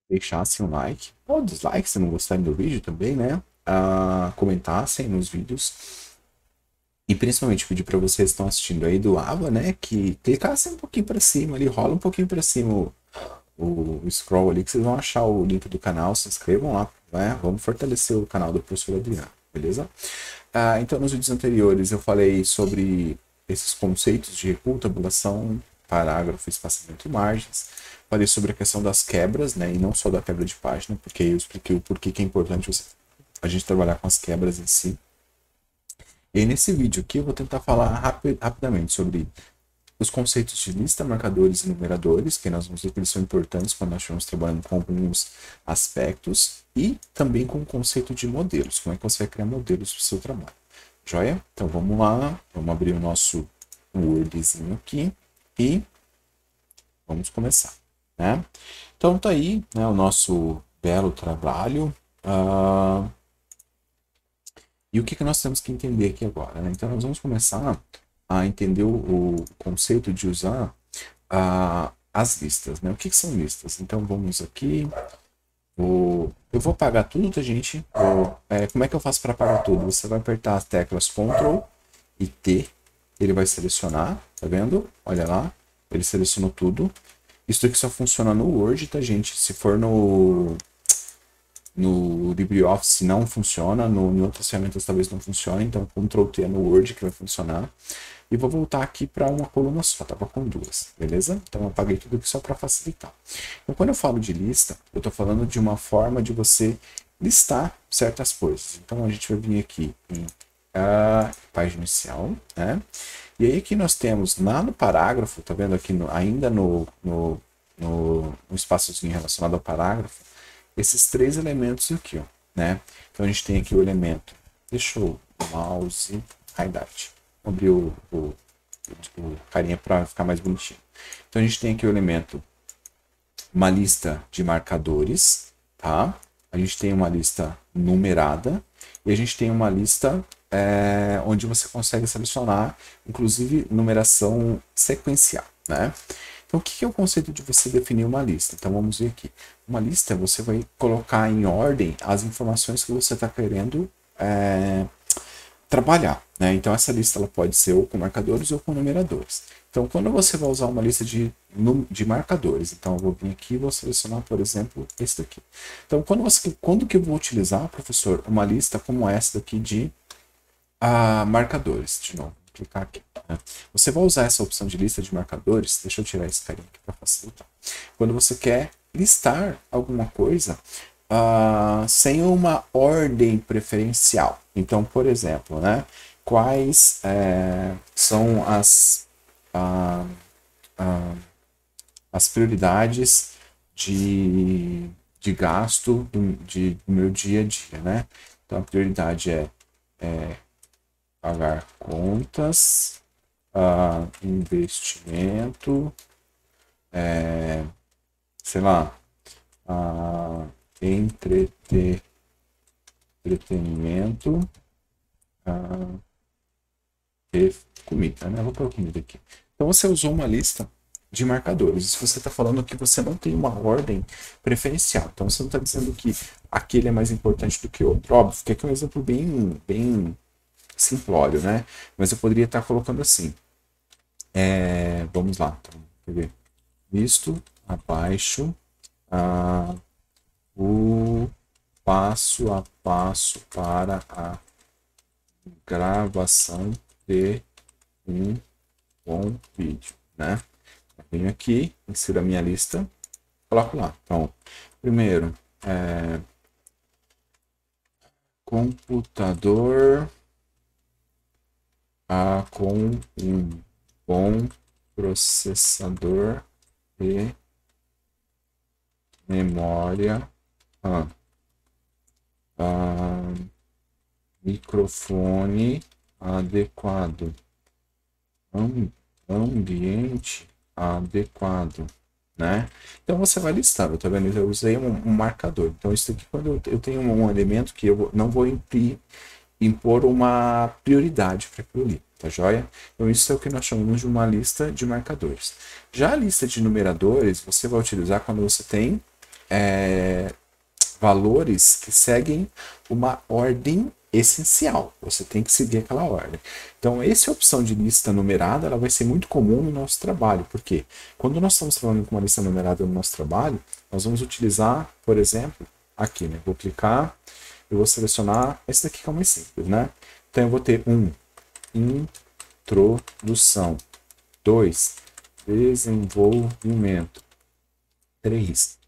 deixassem um like, ou dislike se não gostarem do vídeo também, né? Comentassem nos vídeos. E principalmente pedir para vocês que estão assistindo aí do Ava, né? Que clicassem um pouquinho para cima ali, rola um pouquinho para cima o scroll ali, que vocês vão achar o link do canal, se inscrevam lá, né? Vamos fortalecer o canal do professor Adriano, beleza? Então, nos vídeos anteriores eu falei sobre esses conceitos de recuo, tabulação, parágrafo, espaçamento e margens. Falei sobre a questão das quebras, né? E não só da quebra de página, porque eu expliquei o porquê que é importante a gente trabalhar com as quebras em si. E aí, nesse vídeo aqui eu vou tentar falar rapidamente sobre os conceitos de lista, marcadores e numeradores, que nós vamos ver que eles são importantes quando nós estamos trabalhando com alguns aspectos, e também com o conceito de modelos, como é que você vai criar modelos para o seu trabalho. Joia? Então vamos lá, vamos abrir o nosso Wordzinho aqui e vamos começar, né? Então tá aí, né, o nosso belo trabalho. E o que nós temos que entender aqui agora, né? Então nós vamos começar a entender o conceito de usar as listas, né? O que são listas? Então vamos aqui, eu vou apagar tudo, tá, gente? Como é que eu faço para apagar tudo? Você vai apertar as teclas Ctrl e T, ele vai selecionar, tá vendo? Olha lá, ele selecionou tudo. Isso aqui só funciona no Word, tá, gente? Se for no LibreOffice não funciona, em outras ferramentas talvez não funcione, então Ctrl T no Word que vai funcionar. E vou voltar aqui para uma coluna só, estava com duas, beleza? Então eu apaguei tudo aqui só para facilitar. Então quando eu falo de lista, eu estou falando de uma forma de você listar certas coisas. Então a gente vai vir aqui em página inicial, né? E aí aqui nós temos lá no parágrafo, tá vendo aqui ainda no espaçozinho relacionado ao parágrafo, esses três elementos aqui, ó, né? Então a gente tem aqui o elemento, deixa o mouse highlight, abrir o carinha para ficar mais bonitinho. Então a gente tem aqui o elemento, uma lista de marcadores, tá? A gente tem uma lista numerada e a gente tem uma lista onde você consegue selecionar, inclusive, numeração sequencial, né? Então, o que é o conceito de você definir uma lista? Então, vamos ver aqui. Uma lista, você vai colocar em ordem as informações que você está querendo trabalhar, né? Então, essa lista ela pode ser ou com marcadores ou com numeradores. Então, quando você vai usar uma lista de marcadores, então eu vou vir aqui e vou selecionar, por exemplo, esse daqui. Então, quando que eu vou utilizar, professor, uma lista como essa daqui de marcadores? De novo, vou clicar aqui. Né? Você vai usar essa opção de lista de marcadores, deixa eu tirar esse carinha aqui para facilitar. Quando você quer listar alguma coisa sem uma ordem preferencial. Então, por exemplo, né, quais são as prioridades de gasto do meu dia a dia, né? Então, a prioridade é pagar contas, investimento, sei lá, entretenimento e comida, né? Vou pôr comida aqui. Então você usou uma lista de marcadores. Se você está falando que você não tem uma ordem preferencial, então você não está dizendo que aquele é mais importante do que o outro. Óbvio que aqui é um exemplo bem simplório, né? Mas eu poderia estar colocando assim. Vamos lá. Então, quer ver? Visto abaixo o passo a passo para a gravação de um bom vídeo, né? Eu venho aqui, insiro a minha lista, coloco lá. Então, primeiro, computador com um bom processador e memória microfone adequado, ambiente adequado, né? Então você vai listar, tá vendo? Eu usei um marcador. Então isso aqui, quando eu tenho um elemento que eu não vou impor uma prioridade para aquilo ali, tá joia? Então isso é o que nós chamamos de uma lista de marcadores. Já a lista de numeradores, você vai utilizar quando você tem valores que seguem uma ordem essencial. Você tem que seguir aquela ordem. Então, essa opção de lista numerada, ela vai ser muito comum no nosso trabalho. Por quê? Quando nós estamos trabalhando com uma lista numerada no nosso trabalho, nós vamos utilizar, por exemplo, aqui, né? Vou clicar, eu vou selecionar esse daqui que é o mais simples, né? Então, eu vou ter introdução, 2, desenvolvimento, 3,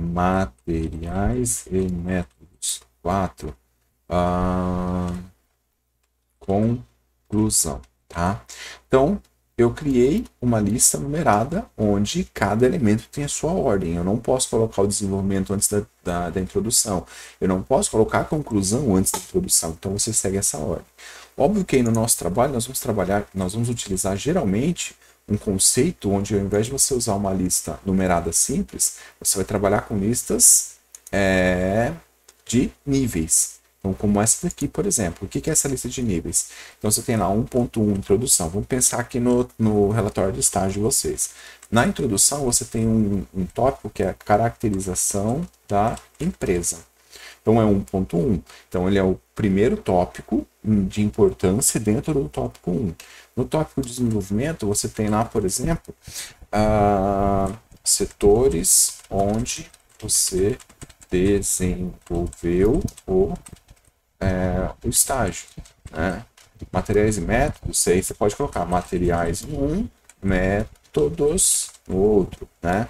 materiais e métodos, 4, conclusão, tá? Então, eu criei uma lista numerada onde cada elemento tem a sua ordem. Eu não posso colocar o desenvolvimento antes da introdução. Eu não posso colocar a conclusão antes da introdução. Então, você segue essa ordem. Óbvio que aí no nosso trabalho, nós vamos utilizar geralmente um conceito onde, ao invés de você usar uma lista numerada simples, você vai trabalhar com listas de níveis. Então, como essa daqui, por exemplo. O que é essa lista de níveis? Então, você tem lá 1.1, introdução. Vamos pensar aqui no relatório de estágio de vocês. Na introdução, você tem um tópico que é a caracterização da empresa. Então, é 1.1. Então, ele é o primeiro tópico de importância dentro do tópico 1. No tópico de desenvolvimento, você tem lá, por exemplo, setores onde você desenvolveu o estágio, né? Materiais e métodos, aí você pode colocar materiais em um, métodos no outro, né?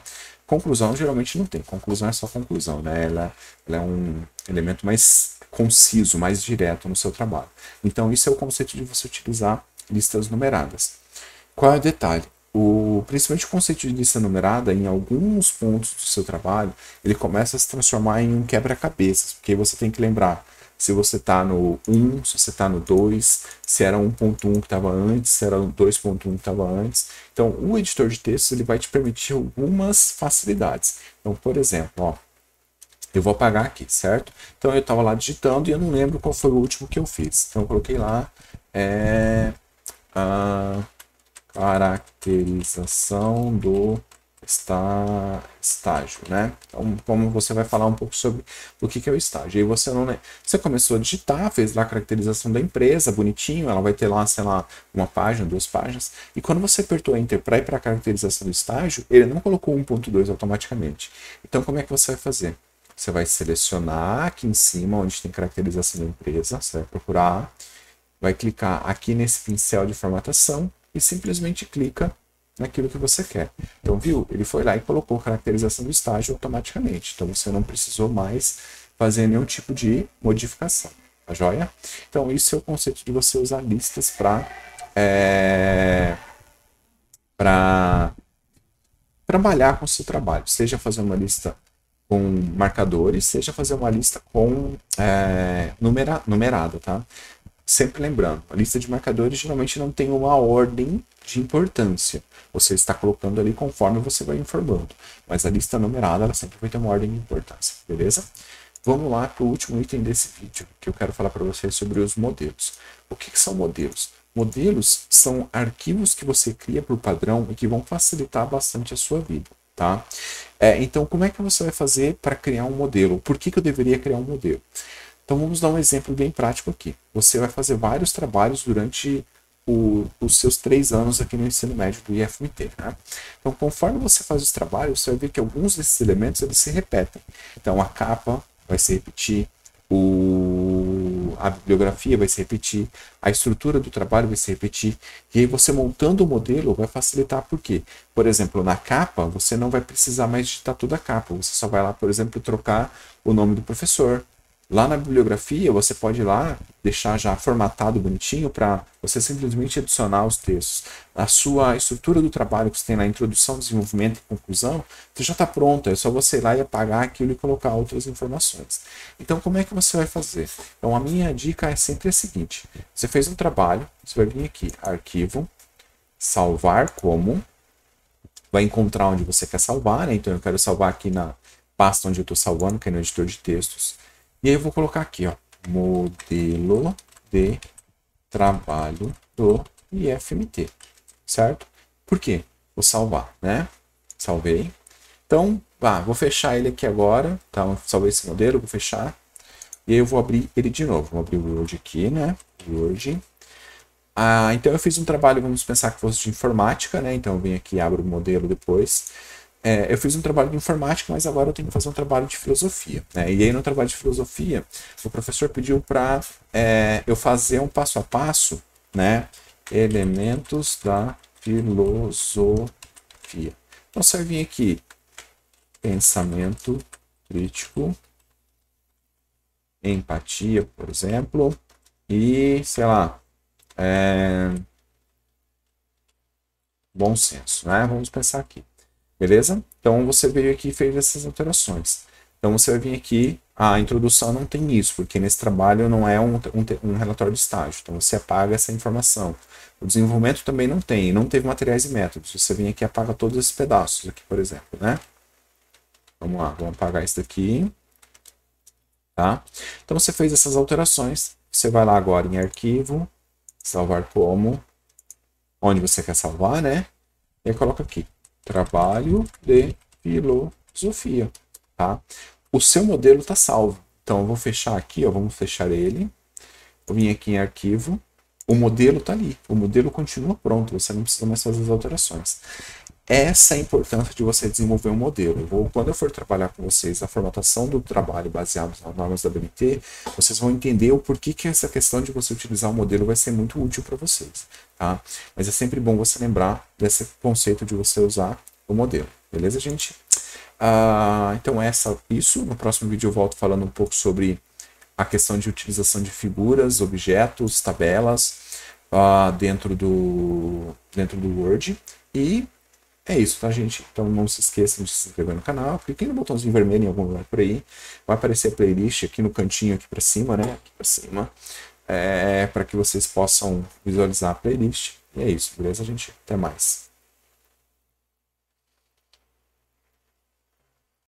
Conclusão geralmente não tem, conclusão é só conclusão, né? Ela é um elemento mais conciso, mais direto no seu trabalho. Então, isso é o conceito de você utilizar listas numeradas. Qual é o detalhe? Principalmente o conceito de lista numerada, em alguns pontos do seu trabalho, ele começa a se transformar em um quebra-cabeças, porque você tem que lembrar se você está no 1, se você está no 2, se era 1.1 que estava antes, se era 2.1 que estava antes. Então, o editor de textos ele vai te permitir algumas facilidades. Então, por exemplo, ó, eu vou apagar aqui, certo? Então, eu estava lá digitando e eu não lembro qual foi o último que eu fiz. Então, eu coloquei lá a caracterização do estágio, né? Então, como você vai falar um pouco sobre o que é o estágio. Aí você não, você começou a digitar, fez lá a caracterização da empresa, bonitinho, ela vai ter lá, sei lá, uma página, 2 páginas. E quando você apertou Enter para ir para a caracterização do estágio, ele não colocou 1.2 automaticamente. Então, como é que você vai fazer? Você vai selecionar aqui em cima, onde tem caracterização da empresa, você vai procurar, vai clicar aqui nesse pincel de formatação e simplesmente clica naquilo que você quer. Então, viu? Ele foi lá e colocou caracterização do estágio automaticamente. Então, você não precisou mais fazer nenhum tipo de modificação. Tá joia? Então, isso é o conceito de você usar listas para trabalhar com o seu trabalho. Seja fazer uma lista com marcadores, seja fazer uma lista com numerada, tá? Sempre lembrando, a lista de marcadores geralmente não tem uma ordem de importância. Você está colocando ali conforme você vai informando. Mas a lista numerada, ela sempre vai ter uma ordem de importância, beleza? Vamos lá para o último item desse vídeo, que eu quero falar para vocês sobre os modelos. O que são modelos? Modelos são arquivos que você cria por padrão e que vão facilitar bastante a sua vida, tá? Então, como é que você vai fazer para criar um modelo? Por que eu deveria criar um modelo? Então, vamos dar um exemplo bem prático aqui. Você vai fazer vários trabalhos durante os seus 3 anos aqui no ensino médio do IFMT. Né? Então, conforme você faz os trabalhos, você vai ver que alguns desses elementos eles se repetem. Então, a capa vai se repetir, a bibliografia vai se repetir, a estrutura do trabalho vai se repetir, e aí você montando o modelo vai facilitar por quê? Por exemplo, na capa, você não vai precisar mais digitar toda a capa, você só vai lá, por exemplo, trocar o nome do professor. Lá na bibliografia, você pode ir lá, deixar já formatado bonitinho para você simplesmente adicionar os textos. A sua estrutura do trabalho que você tem na introdução, desenvolvimento e conclusão, já está pronta, é só você ir lá e apagar aquilo e colocar outras informações. Então, como é que você vai fazer? Então, a minha dica é sempre a seguinte. Você fez um trabalho, você vai vir aqui, arquivo, salvar como, vai encontrar onde você quer salvar, né? Então, eu quero salvar aqui na pasta onde eu estou salvando, que é no editor de textos. E aí eu vou colocar aqui, ó, modelo de trabalho do IFMT, certo? Por quê? Vou salvar, né? Salvei. Então, Vou fechar ele aqui agora, tá? Salvei esse modelo, vou fechar. E aí eu vou abrir ele de novo. Vou abrir o Word aqui, né? Word. Então eu fiz um trabalho, vamos pensar que fosse de informática, né? Então eu venho aqui e abro o modelo depois. Eu fiz um trabalho de informática, mas agora eu tenho que fazer um trabalho de filosofia, né? E aí no trabalho de filosofia, o professor pediu para eu fazer um passo a passo, né? Elementos da filosofia. Então você vai vir aqui, pensamento crítico, empatia, por exemplo, e, sei lá, bom senso, né? Vamos pensar aqui. Beleza? Então você veio aqui e fez essas alterações. Então você vai vir aqui, a introdução não tem isso, porque nesse trabalho não é um relatório de estágio. Então você apaga essa informação. O desenvolvimento também não tem, não teve materiais e métodos. Você vem aqui e apaga todos esses pedaços aqui, por exemplo, né? Vamos lá, vamos apagar isso daqui. Tá? Então você fez essas alterações. Você vai lá agora em arquivo, salvar como, onde você quer salvar, né? E aí coloca aqui, trabalho de filosofia, tá? O seu modelo está salvo. Então eu vou fechar aqui, ó, vamos fechar ele. Eu vim aqui em arquivo, o modelo está ali, o modelo continua pronto, você não precisa mais fazer as alterações. Essa é a importância de você desenvolver um modelo. Quando eu for trabalhar com vocês a formatação do trabalho baseado nas normas da BNT, vocês vão entender o porquê que essa questão de você utilizar um modelo vai ser muito útil para vocês. Tá? Mas é sempre bom você lembrar desse conceito de você usar o modelo. Beleza, gente? Então isso. No próximo vídeo eu volto falando um pouco sobre a questão de utilização de figuras, objetos, tabelas dentro do Word. E é isso, tá, gente? Então não se esqueçam de se inscrever no canal, cliquem no botãozinho vermelho em algum lugar por aí, vai aparecer a playlist aqui no cantinho aqui para cima, né? Aqui para cima, para que vocês possam visualizar a playlist. E é isso, beleza, gente? Até mais.